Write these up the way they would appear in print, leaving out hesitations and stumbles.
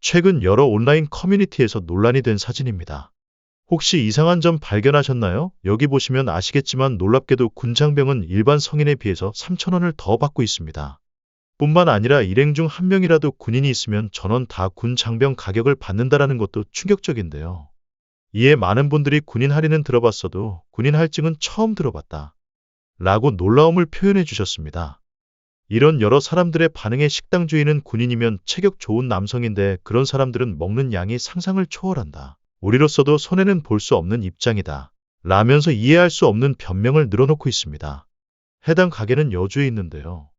최근 여러 온라인 커뮤니티에서 논란이 된 사진입니다. 혹시 이상한 점 발견하셨나요? 여기 보시면 아시겠지만 놀랍게도 군장병은 일반 성인에 비해서 3,000원을 더 받고 있습니다. 뿐만 아니라 일행 중 한 명이라도 군인이 있으면 전원 다 군 장병 가격을 받는다라는 것도 충격적인데요. 이에 많은 분들이 군인 할인은 들어봤어도 군인 할증은 처음 들어봤다 라고 놀라움을 표현해 주셨습니다. 이런 여러 사람들의 반응에 식당 주인은 군인이면 체격 좋은 남성인데 그런 사람들은 먹는 양이 상상을 초월한다. 우리로서도 손해는 볼 수 없는 입장이다. 라면서 이해할 수 없는 변명을 늘어놓고 있습니다. 해당 가게는 여주에 있는데요.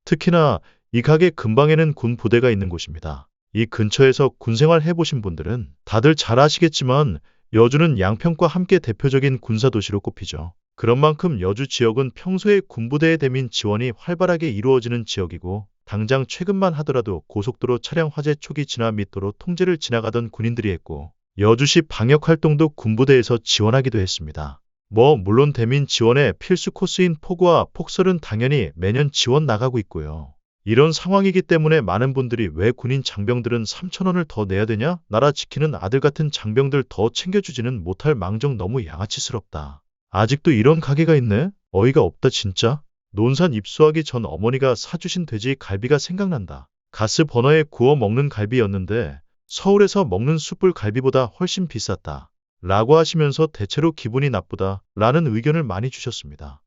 특히나 이 가게 근방에는 군 부대가 있는 곳입니다. 이 근처에서 군 생활 해보신 분들은 다들 잘 아시겠지만 여주는 양평과 함께 대표적인 군사도시로 꼽히죠. 그런 만큼 여주 지역은 평소에 군부대의 대민 지원이 활발하게 이루어지는 지역이고 당장 최근만 하더라도 고속도로 차량 화재 초기 진화 및 도로 통제를 지나가던 군인들이 했고 여주시 방역활동도 군부대에서 지원하기도 했습니다. 물론 대민 지원의 필수 코스인 포구와 폭설은 당연히 매년 지원 나가고 있고요. 이런 상황이기 때문에 많은 분들이 왜 군인 장병들은 3,000원을 더 내야 되냐? 나라 지키는 아들 같은 장병들 더 챙겨주지는 못할 망정 너무 양아치스럽다. 아직도 이런 가게가 있네? 어이가 없다 진짜. 논산 입수하기 전 어머니가 사주신 돼지 갈비가 생각난다. 가스 버너에 구워 먹는 갈비였는데 서울에서 먹는 숯불 갈비보다 훨씬 비쌌다. 라고 하시면서 대체로 기분이 나쁘다 라는 의견을 많이 주셨습니다.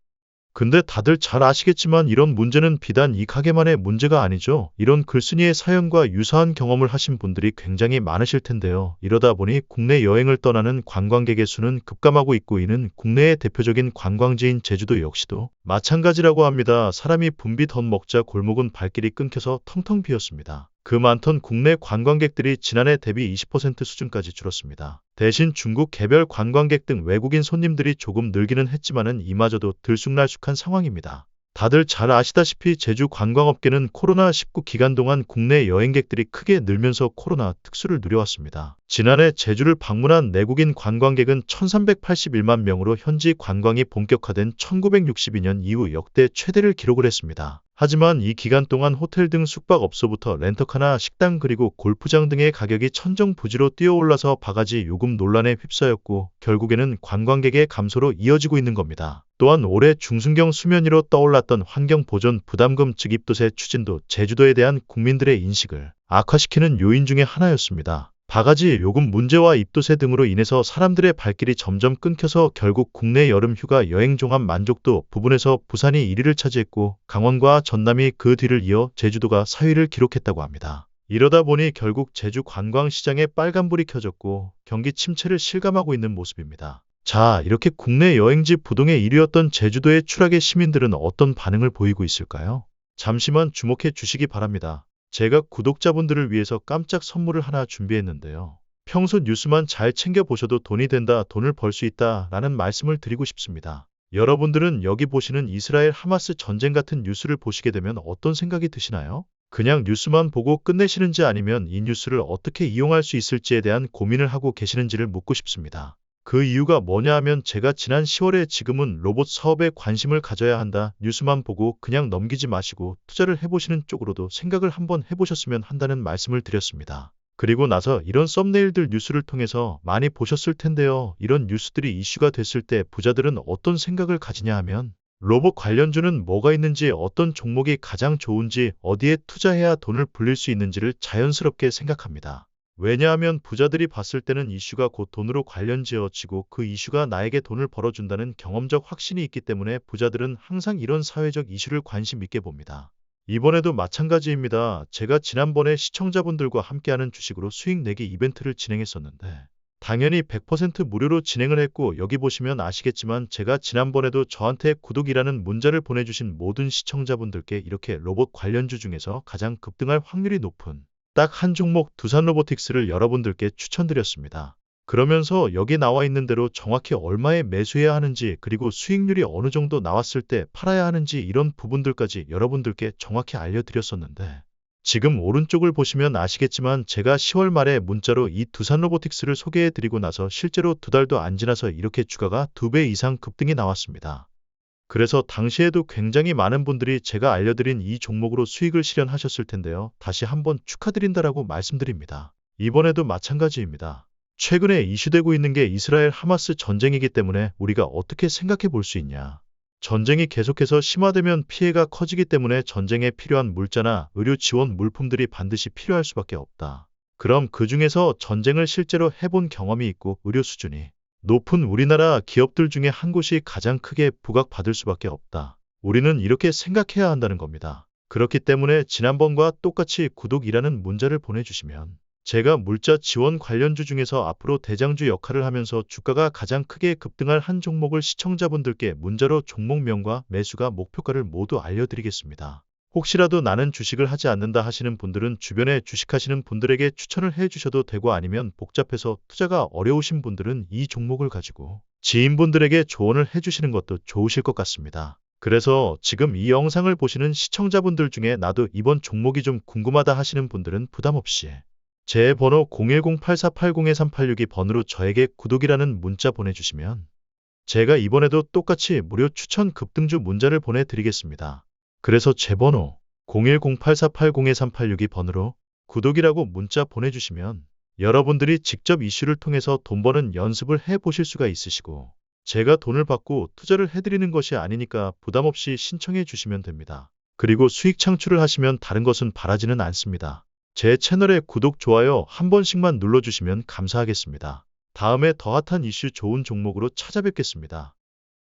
근데 다들 잘 아시겠지만 이런 문제는 비단 이 가게만의 문제가 아니죠. 이런 글쓴이의 사연과 유사한 경험을 하신 분들이 굉장히 많으실 텐데요. 이러다 보니 국내 여행을 떠나는 관광객의 수는 급감하고 있고 이는 국내의 대표적인 관광지인 제주도 역시도 마찬가지라고 합니다. 사람이 붐비 덧 먹자 골목은 발길이 끊겨서 텅텅 비었습니다. 그 많던 국내 관광객들이 지난해 대비 20% 수준까지 줄었습니다. 대신 중국 개별 관광객 등 외국인 손님들이 조금 늘기는 했지만은 이마저도 들쑥날쑥한 상황입니다. 다들 잘 아시다시피 제주 관광업계는 코로나19 기간 동안 국내 여행객들이 크게 늘면서 코로나 특수를 누려왔습니다. 지난해 제주를 방문한 내국인 관광객은 1,381만 명으로 현지 관광이 본격화된 1962년 이후 역대 최대를 기록을 했습니다. 하지만 이 기간 동안 호텔 등 숙박업소부터 렌터카나 식당 그리고 골프장 등의 가격이 천정부지로 뛰어올라서 바가지 요금 논란에 휩싸였고 결국에는 관광객의 감소로 이어지고 있는 겁니다. 또한 올해 중순경 수면 위로 떠올랐던 환경보존 부담금 즉입도세 추진도 제주도에 대한 국민들의 인식을 악화시키는 요인 중에 하나였습니다. 바가지 요금 문제와 입도세 등으로 인해서 사람들의 발길이 점점 끊겨서 결국 국내 여름 휴가 여행 종합 만족도 부분에서 부산이 1위를 차지했고 강원과 전남이 그 뒤를 이어 제주도가 4위를 기록했다고 합니다. 이러다 보니 결국 제주 관광시장에 빨간불이 켜졌고 경기 침체를 실감하고 있는 모습입니다. 자, 이렇게 국내 여행지 부동의 1위였던 제주도의 추락에 시민들은 어떤 반응을 보이고 있을까요? 잠시만 주목해 주시기 바랍니다. 제가 구독자분들을 위해서 깜짝 선물을 하나 준비했는데요. 평소 뉴스만 잘 챙겨보셔도 돈이 된다, 돈을 벌 수 있다 라는 말씀을 드리고 싶습니다. 여러분들은 여기 보시는 이스라엘 하마스 전쟁 같은 뉴스를 보시게 되면 어떤 생각이 드시나요? 그냥 뉴스만 보고 끝내시는지 아니면 이 뉴스를 어떻게 이용할 수 있을지에 대한 고민을 하고 계시는지를 묻고 싶습니다. 그 이유가 뭐냐 하면 제가 지난 10월에 지금은 로봇 사업에 관심을 가져야 한다. 뉴스만 보고 그냥 넘기지 마시고 투자를 해보시는 쪽으로도 생각을 한번 해보셨으면 한다는 말씀을 드렸습니다. 그리고 나서 이런 썸네일들 뉴스를 통해서 많이 보셨을 텐데요. 이런 뉴스들이 이슈가 됐을 때 부자들은 어떤 생각을 가지냐 하면 로봇 관련주는 뭐가 있는지, 어떤 종목이 가장 좋은지, 어디에 투자해야 돈을 불릴 수 있는지를 자연스럽게 생각합니다. 왜냐하면 부자들이 봤을 때는 이슈가 곧 돈으로 관련지어지고 그 이슈가 나에게 돈을 벌어준다는 경험적 확신이 있기 때문에 부자들은 항상 이런 사회적 이슈를 관심 있게 봅니다. 이번에도 마찬가지입니다. 제가 지난번에 시청자분들과 함께하는 주식으로 수익 내기 이벤트를 진행했었는데 당연히 100% 무료로 진행을 했고 여기 보시면 아시겠지만 제가 지난번에도 저한테 구독이라는 문자를 보내주신 모든 시청자분들께 이렇게 로봇 관련주 중에서 가장 급등할 확률이 높은 딱 한 종목 두산로보틱스를 여러분들께 추천드렸습니다. 그러면서 여기 나와 있는 대로 정확히 얼마에 매수해야 하는지 그리고 수익률이 어느 정도 나왔을 때 팔아야 하는지 이런 부분들까지 여러분들께 정확히 알려드렸었는데 지금 오른쪽을 보시면 아시겠지만 제가 10월 말에 문자로 이 두산로보틱스를 소개해드리고 나서 실제로 2달도 안 지나서 이렇게 주가가 2배 이상 급등이 나왔습니다. 그래서 당시에도 굉장히 많은 분들이 제가 알려드린 이 종목으로 수익을 실현하셨을 텐데요. 다시 한번 축하드린다라고 말씀드립니다. 이번에도 마찬가지입니다. 최근에 이슈되고 있는 게 이스라엘 하마스 전쟁이기 때문에 우리가 어떻게 생각해 볼 수 있냐. 전쟁이 계속해서 심화되면 피해가 커지기 때문에 전쟁에 필요한 물자나 의료 지원 물품들이 반드시 필요할 수밖에 없다. 그럼 그 중에서 전쟁을 실제로 해본 경험이 있고 의료 수준이 높은 우리나라 기업들 중에 한 곳이 가장 크게 부각받을 수밖에 없다. 우리는 이렇게 생각해야 한다는 겁니다. 그렇기 때문에 지난번과 똑같이 구독이라는 문자를 보내주시면 제가 물자 지원 관련주 중에서 앞으로 대장주 역할을 하면서 주가가 가장 크게 급등할 한 종목을 시청자분들께 문자로 종목명과 매수가 목표가를 모두 알려드리겠습니다. 혹시라도 나는 주식을 하지 않는다 하시는 분들은 주변에 주식하시는 분들에게 추천을 해주셔도 되고 아니면 복잡해서 투자가 어려우신 분들은 이 종목을 가지고 지인분들에게 조언을 해주시는 것도 좋으실 것 같습니다. 그래서 지금 이 영상을 보시는 시청자분들 중에 나도 이번 종목이 좀 궁금하다 하시는 분들은 부담 없이 제 번호 010-8480-2386번으로 저에게 구독이라는 문자 보내주시면 제가 이번에도 똑같이 무료 추천 급등주 문자를 보내드리겠습니다. 그래서 제 번호 010-8480-2386번으로 구독이라고 문자 보내주시면 여러분들이 직접 이슈를 통해서 돈 버는 연습을 해보실 수가 있으시고 제가 돈을 받고 투자를 해드리는 것이 아니니까 부담 없이 신청해 주시면 됩니다. 그리고 수익 창출을 하시면 다른 것은 바라지는 않습니다. 제 채널에 구독, 좋아요 한 번씩만 눌러주시면 감사하겠습니다. 다음에 더 핫한 이슈 좋은 종목으로 찾아뵙겠습니다.